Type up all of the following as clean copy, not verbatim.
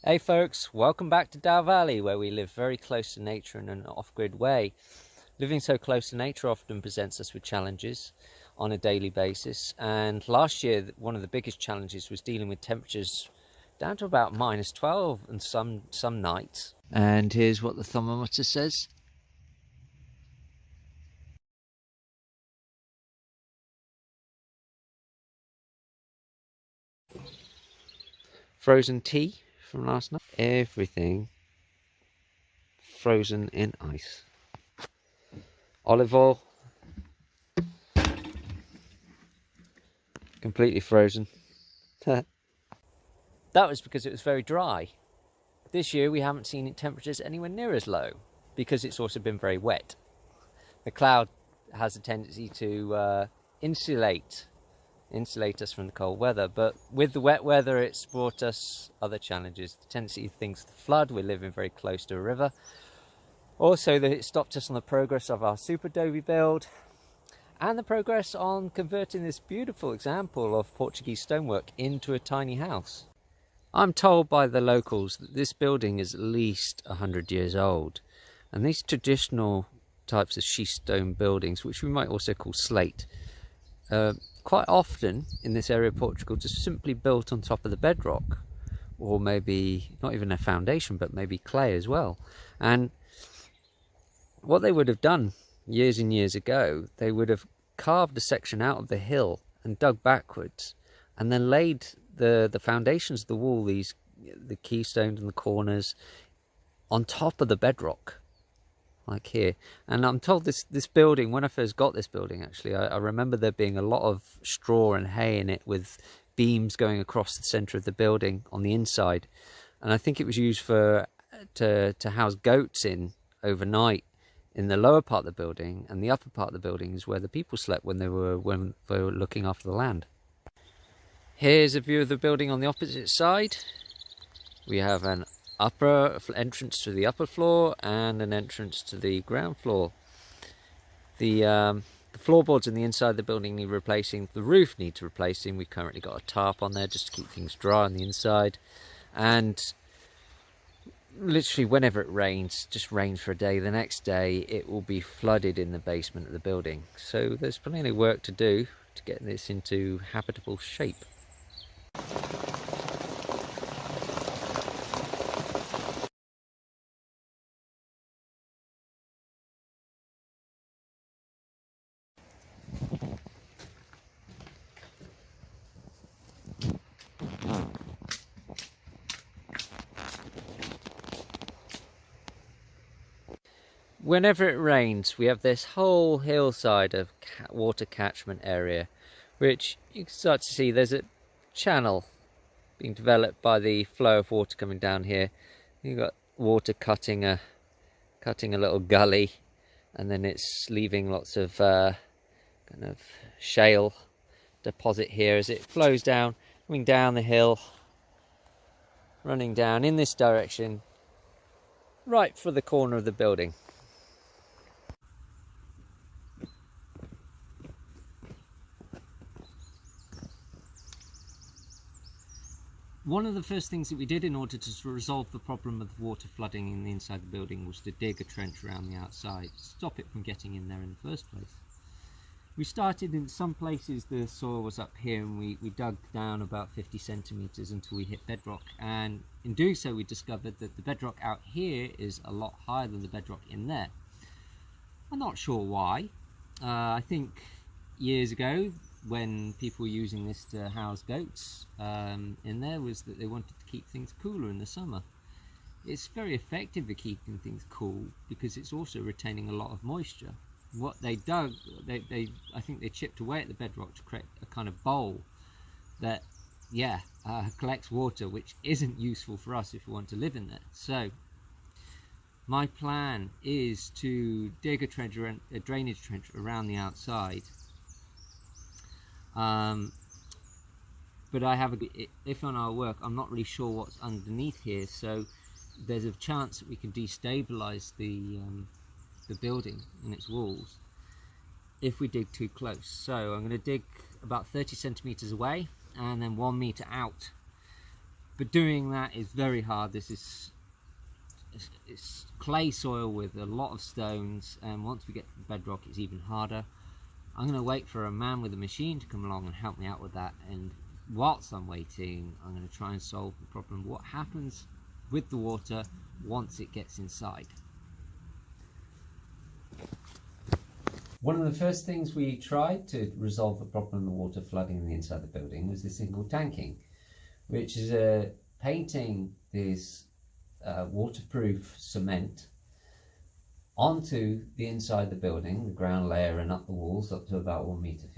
Hey folks, welcome back to Dow Valley, where we live very close to nature in an off-grid way. Living so close to nature often presents us with challenges on a daily basis, and last year one of the biggest challenges was dealing with temperatures down to about -12 and some nights. And here's what the thermometer says. Frozen tea from last night. Everything frozen in ice. Olive oil, completely frozen. That was because it was very dry. This year we haven't seen temperatures anywhere near as low because it's also been very wet. The cloud has a tendency to insulate us from the cold weather, but with the wet weather it's brought us other challenges. The tendency of things to flood. We're living very close to a river. Also, it stopped us on the progress of our Superadobe build and the progress on converting this beautiful example of Portuguese stonework into a tiny house. I'm told by the locals that this building is at least 100 years old, and these traditional types of schist stone buildings, which we might also call slate, quite often in this area of Portugal just simply built on top of the bedrock, or maybe not even a foundation but maybe clay as well. And what they would have done years and years ago, they would have carved a section out of the hill and dug backwards and then laid the foundations of the wall, the keystones and the corners, on top of the bedrock, like here. And I'm told this building, when I first got this building, actually, I remember there being a lot of straw and hay in it, with beams going across the center of the building on the inside. And I think it was used to house goats in overnight in the lower part of the building, and the upper part of the building is where the people slept when they were looking after the land. Here's a view of the building on the opposite side. We have an upper entrance to the upper floor and an entrance to the ground floor. The floorboards in the inside of the building need replacing. The roof needs replacing. We've currently got a tarp on there just to keep things dry on the inside. And literally whenever it rains, just rains for a day, the next day it will be flooded in the basement of the building. So there's plenty of work to do to get this into habitable shape. Whenever it rains, we have this whole hillside of water catchment area, which you can start to see there's a channel being developed by the flow of water coming down here. You've got water cutting a little gully, and then it's leaving lots of kind of shale deposit here as it flows down, coming down the hill, running down in this direction, right for the corner of the building. One of the first things that we did in order to resolve the problem of water flooding in the inside of the building was to dig a trench around the outside to stop it from getting in there in the first place. We started in some places, the soil was up here, and we dug down about 50 centimeters until we hit bedrock, and in doing so we discovered that the bedrock out here is a lot higher than the bedrock in there. I'm not sure why. I think years ago, when people were using this to house goats in there, was that they wanted to keep things cooler in the summer. It's very effective at keeping things cool because it's also retaining a lot of moisture. What they dug, I think they chipped away at the bedrock to create a kind of bowl that collects water, which isn't useful for us if we want to live in there. So my plan is to dig a drainage trench around the outside. But if on our work, I'm not really sure what's underneath here, so there's a chance that we can destabilize the building and its walls if we dig too close. So I'm going to dig about 30 centimeters away and then 1 meter out. But doing that is very hard. This is it's clay soil with a lot of stones, and once we get to the bedrock it's even harder. I'm going to wait for a man with a machine to come along and help me out with that, and whilst I'm waiting I'm going to try and solve the problem. What happens with the water once it gets inside? One of the first things we tried to resolve the problem of the water flooding in the inside of the building was this thing called tanking, which is painting this waterproof cement onto the inside of the building, the ground layer and up the walls up to about 1.50 meters.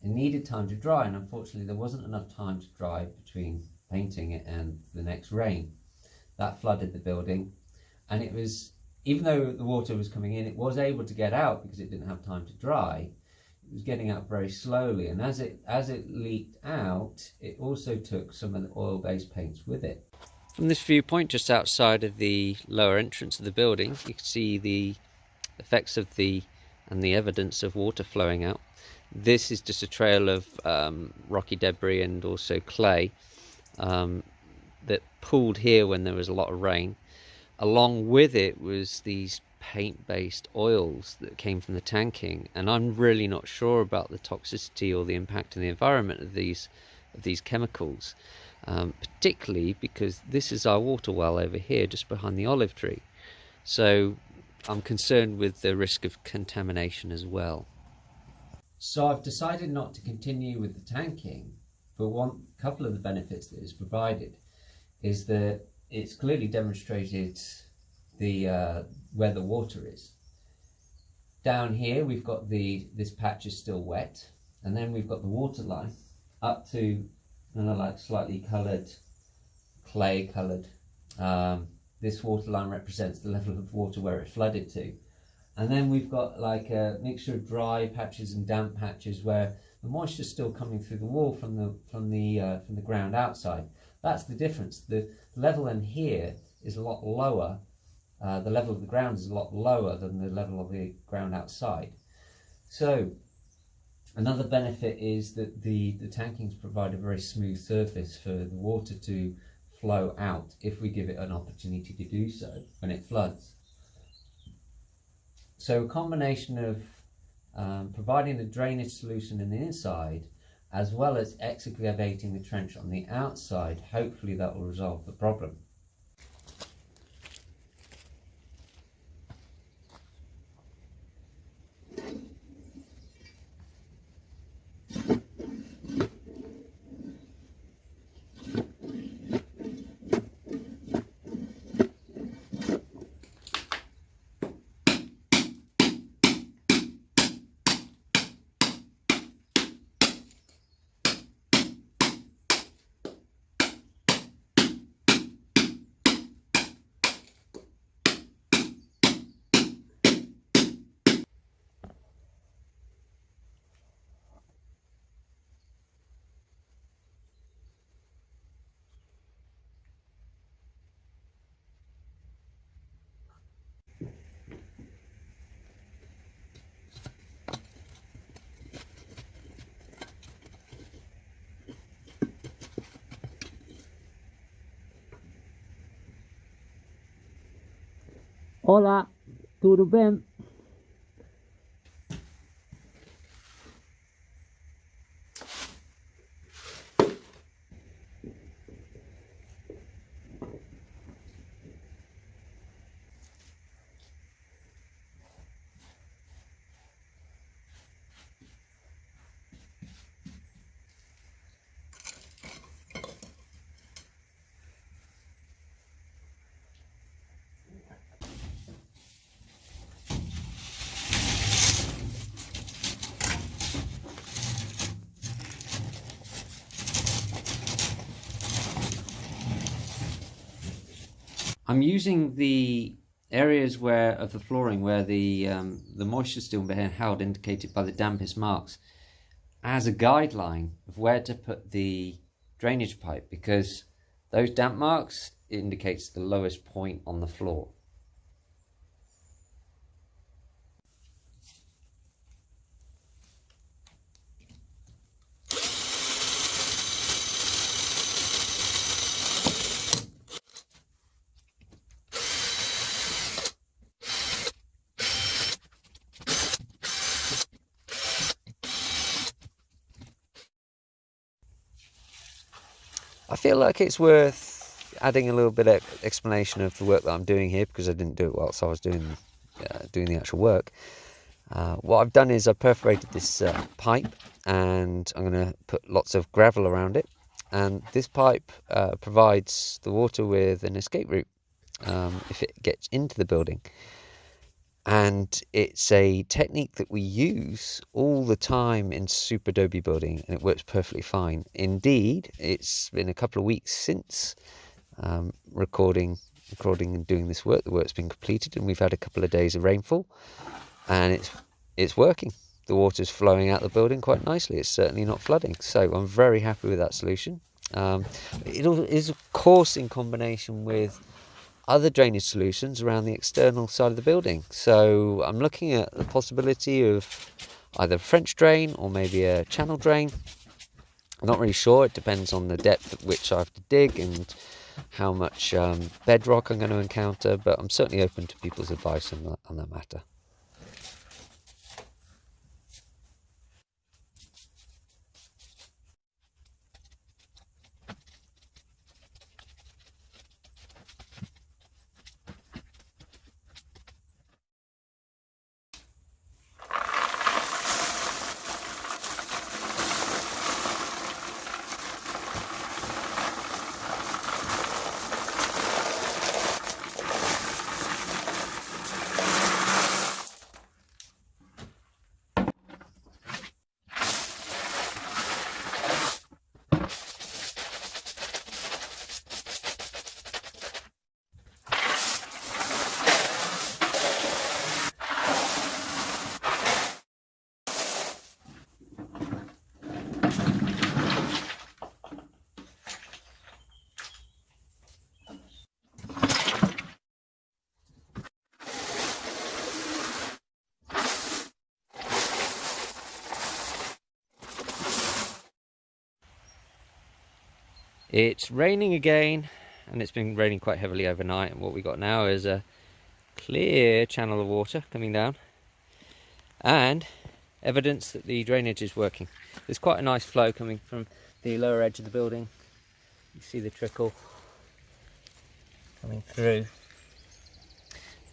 It needed time to dry, and unfortunately there wasn't enough time to dry between painting it and the next rain. That flooded the building, and it was, even though the water was coming in, it was able to get out because it didn't have time to dry. It was getting out very slowly, and as it leaked out, it also took some of the oil-based paints with it. From this viewpoint, just outside of the lower entrance of the building, you can see the effects of the evidence of water flowing out. This is just a trail of rocky debris and also clay that pooled here when there was a lot of rain. Along with it was these paint-based oils that came from the tanking, and I'm really not sure about the toxicity or the impact on the environment of these chemicals, particularly because this is our water well over here just behind the olive tree. So I'm concerned with the risk of contamination as well. So I've decided not to continue with the tanking, but one couple of the benefits that it's provided is that it's clearly demonstrated where the water is. Down here we've got this patch is still wet, and then we've got the water line up to like slightly coloured, clay coloured. This water line represents the level of water where it flooded to. And then we've got like a mixture of dry patches and damp patches where the moisture is still coming through the wall from the ground outside. That's the difference. The level in here is a lot lower. The level of the ground is a lot lower than the level of the ground outside. So another benefit is that the tankings provide a very smooth surface for the water to flow out if we give it an opportunity to do so when it floods. So a combination of providing a drainage solution in the inside as well as excavating the trench on the outside, hopefully that will resolve the problem. Olá, tudo bem? I'm using the areas of the flooring where the moisture still being held, indicated by the dampest marks, as a guideline of where to put the drainage pipe, because those damp marks indicates the lowest point on the floor. I feel like it's worth adding a little bit of explanation of the work that I'm doing here, because I didn't do it whilst I was doing the actual work. What I've done is I've perforated this pipe, and I'm going to put lots of gravel around it, and this pipe provides the water with an escape route if it gets into the building. And it's a technique that we use all the time in Superadobe building, and it works perfectly fine. Indeed, it's been a couple of weeks since recording and doing this work. The work's been completed, and we've had a couple of days of rainfall, and it's working. The water's flowing out the building quite nicely. It's certainly not flooding, so I'm very happy with that solution. It is, of course, in combination with other drainage solutions around the external side of the building. So I'm looking at the possibility of either a French drain or maybe a channel drain. I'm not really sure. It depends on the depth at which I have to dig and how much bedrock I'm going to encounter, but I'm certainly open to people's advice on that matter. It's raining again, and it's been raining quite heavily overnight, and what we got now is a clear channel of water coming down and evidence that the drainage is working. There's quite a nice flow coming from the lower edge of the building. You see the trickle coming through,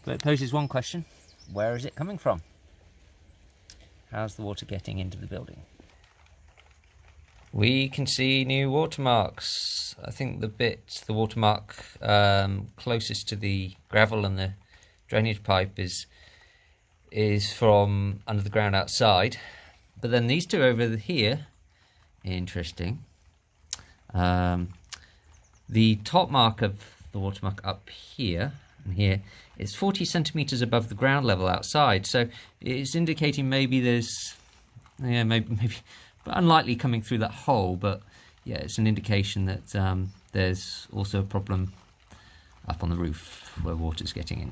but it poses one question: where is it coming from? How's the water getting into the building? We can see new watermarks. I think the watermark closest to the gravel and the drainage pipe is from under the ground outside. But then these two over here, interesting. The top mark of the watermark up here and here is 40 centimeters above the ground level outside. So it's indicating maybe there's, maybe but unlikely coming through that hole, but yeah, it's an indication that there's also a problem up on the roof where water's getting in.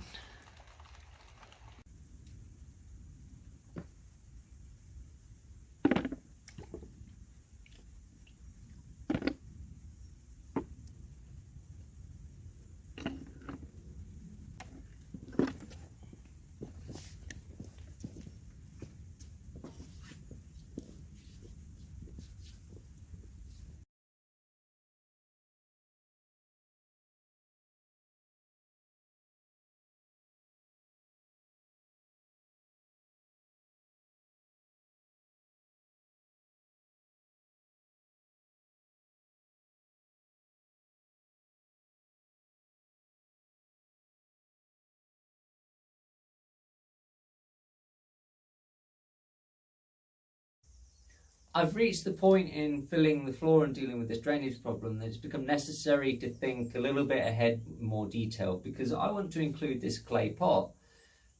I've reached the point in filling the floor and dealing with this drainage problem that it's become necessary to think a little bit ahead in more detail, because I want to include this clay pot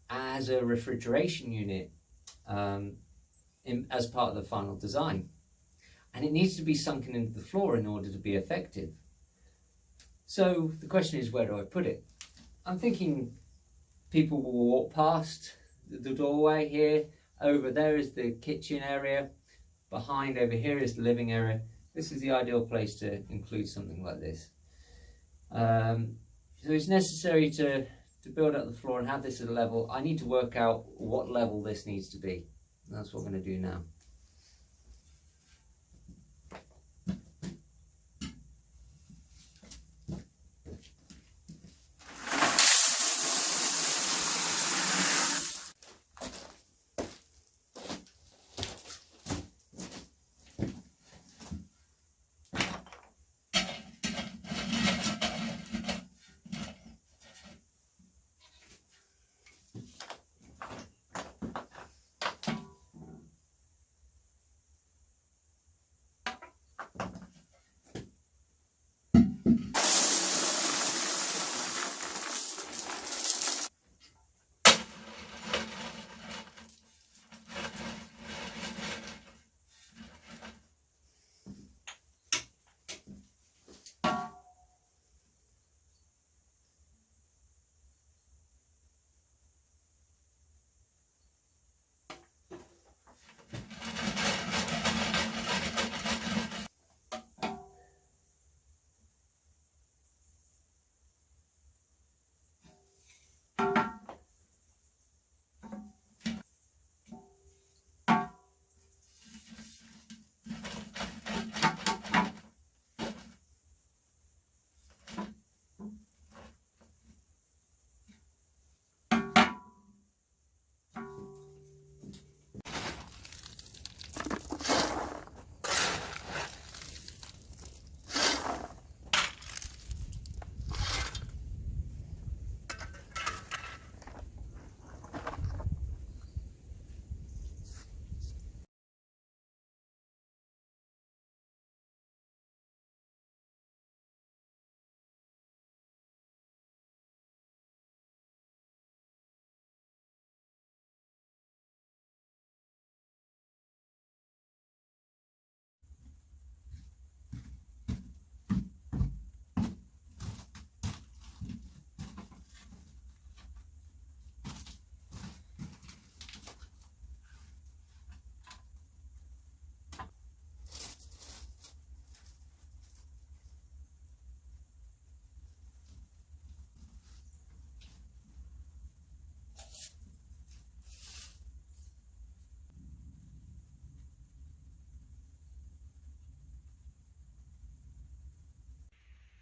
as a refrigeration unit as part of the final design. And it needs to be sunken into the floor in order to be effective. So the question is, where do I put it? I'm thinking people will walk past the doorway here. Over there is the kitchen area. Behind over here is the living area. This is the ideal place to include something like this. So it's necessary to build up the floor and have this at a level. I need to work out what level this needs to be. And that's what I'm going to do now.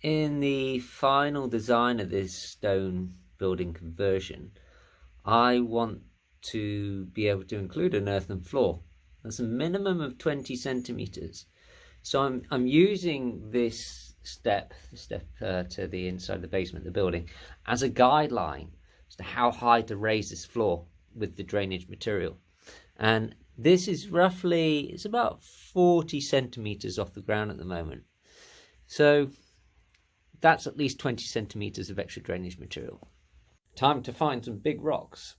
in the final design of this stone building conversion, I want to be able to include an earthen floor. That's a minimum of 20 centimeters. So I'm using this step to the inside of the basement of the building as a guideline as to how high to raise this floor with the drainage material. And this is roughly, it's about 40 centimeters off the ground at the moment. So that's at least 20 centimeters of extra drainage material. Time to find some big rocks.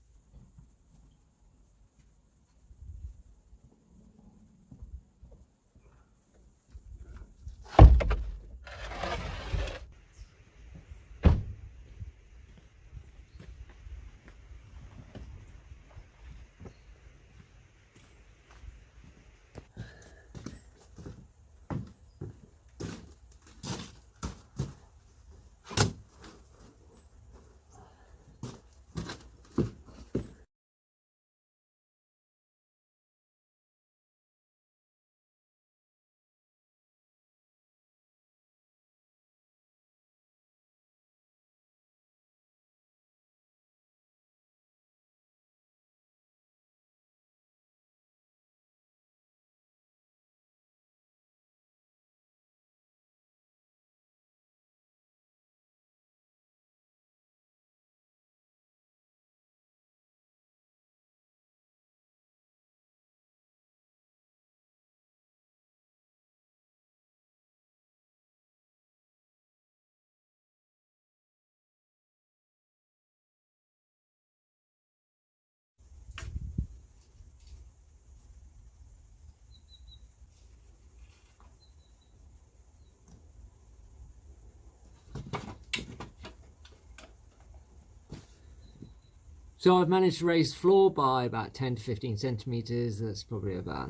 So I've managed to raise the floor by about 10 to 15 centimeters. That's probably about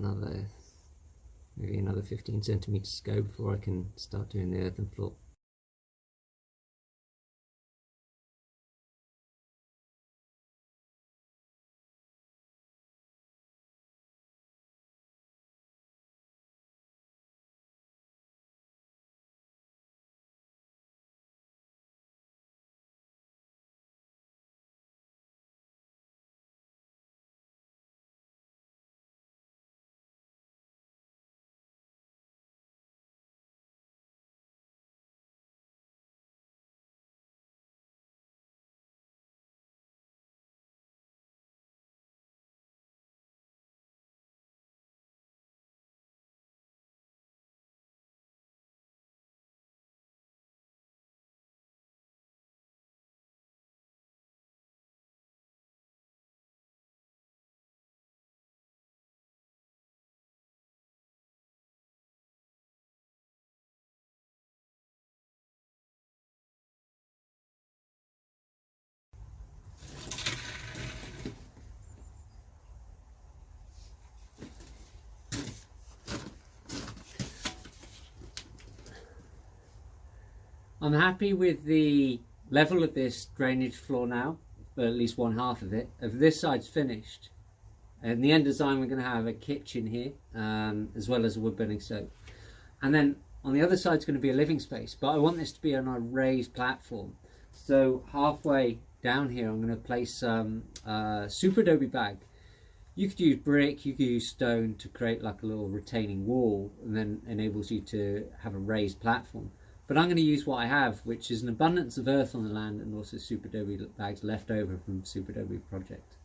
maybe another 15 centimeters to go before I can start doing the earthen floor. I'm happy with the level of this drainage floor now, but at least one half of it. If this side's finished, in the end design we're going to have a kitchen here, as well as a wood burning stove. And then on the other side is going to be a living space, but I want this to be on a raised platform. So halfway down here I'm going to place some Superadobe bag. You could use brick, you could use stone to create like a little retaining wall, and then enables you to have a raised platform. But I'm going to use what I have, which is an abundance of earth on the land and also Superadobe bags left over from Superadobe project.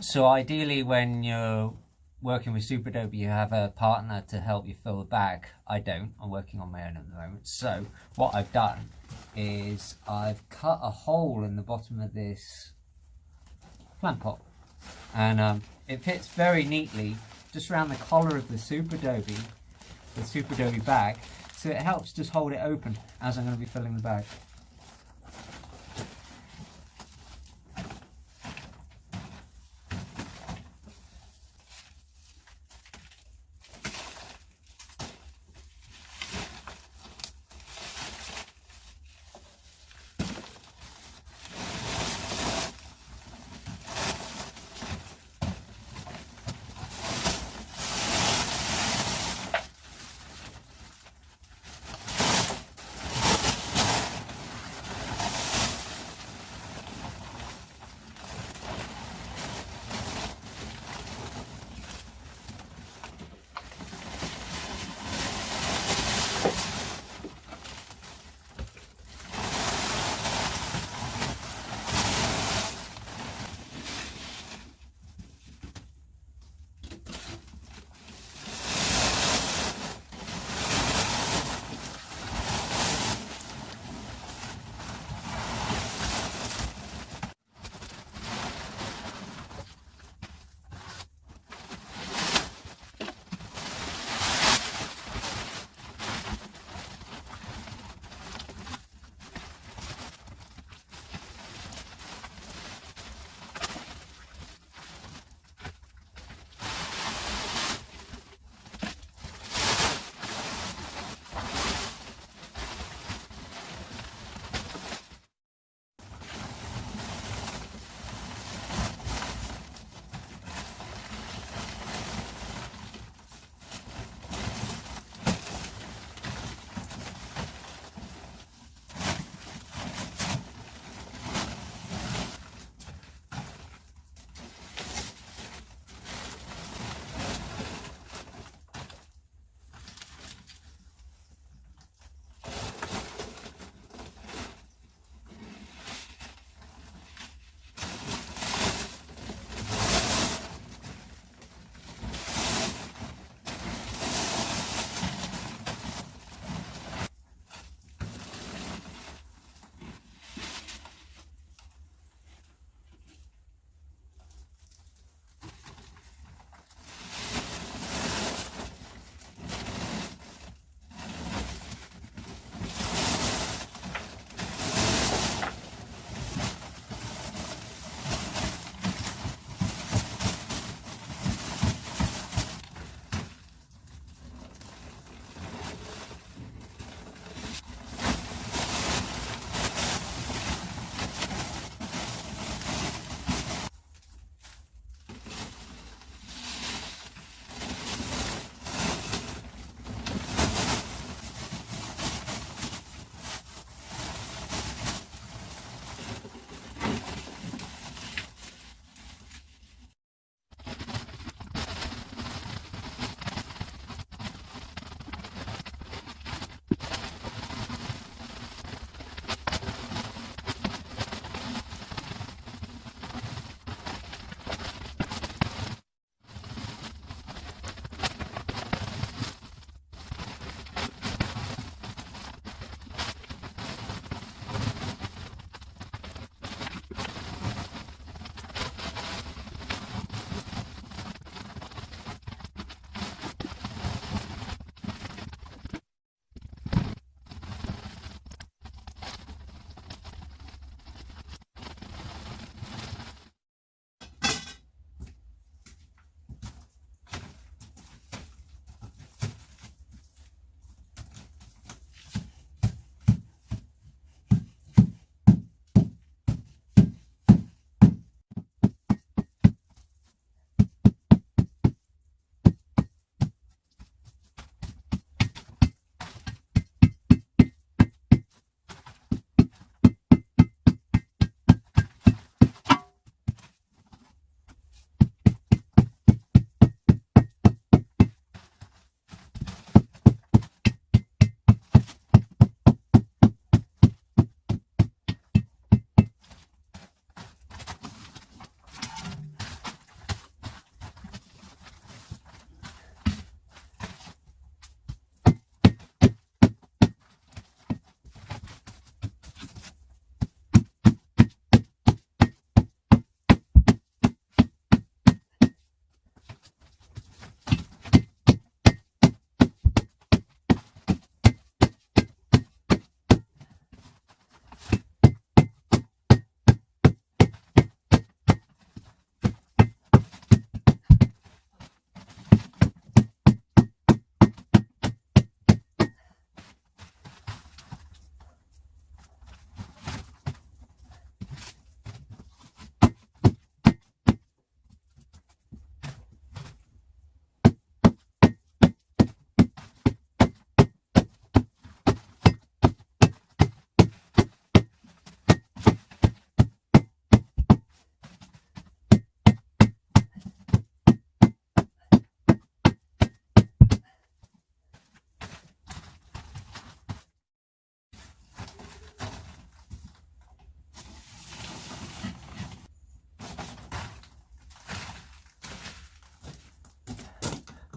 So ideally when you're working with Superadobe you have a partner to help you fill the bag. I don't, I'm working on my own at the moment. So what I've done is I've cut a hole in the bottom of this plant pot, and it fits very neatly just around the collar of the Superadobe bag, so it helps just hold it open as I'm going to be filling the bag.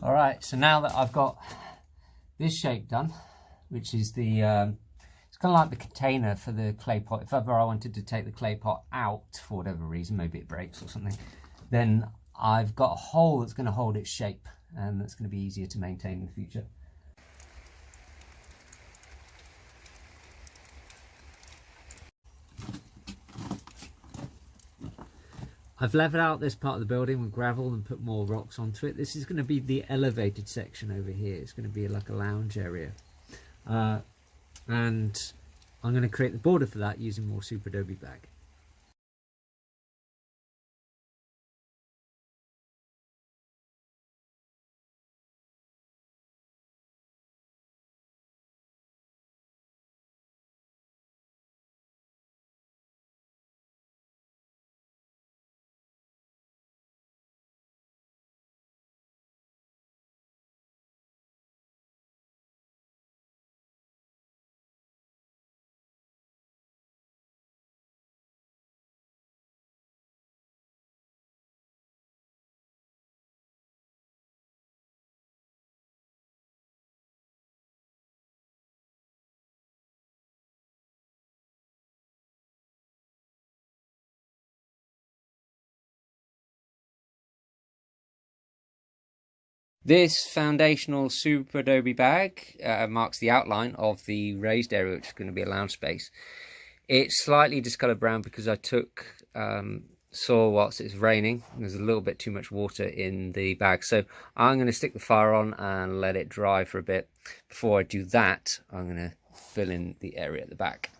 All right, so now that I've got this shape done, which is the, it's kind of like the container for the clay pot. If ever I wanted to take the clay pot out for whatever reason, maybe it breaks or something, then I've got a hole that's going to hold its shape, and that's going to be easier to maintain in the future. I've leveled out this part of the building with gravel and put more rocks onto it. This is going to be the elevated section over here. It's going to be like a lounge area. And I'm going to create the border for that using more Superadobe bag. This foundational Superadobe bag marks the outline of the raised area, which is going to be a lounge space. It's slightly discoloured brown because I took soil whilst it's raining. There's a little bit too much water in the bag, so I'm going to stick the fire on and let it dry for a bit. Before I do that, I'm going to fill in the area at the back.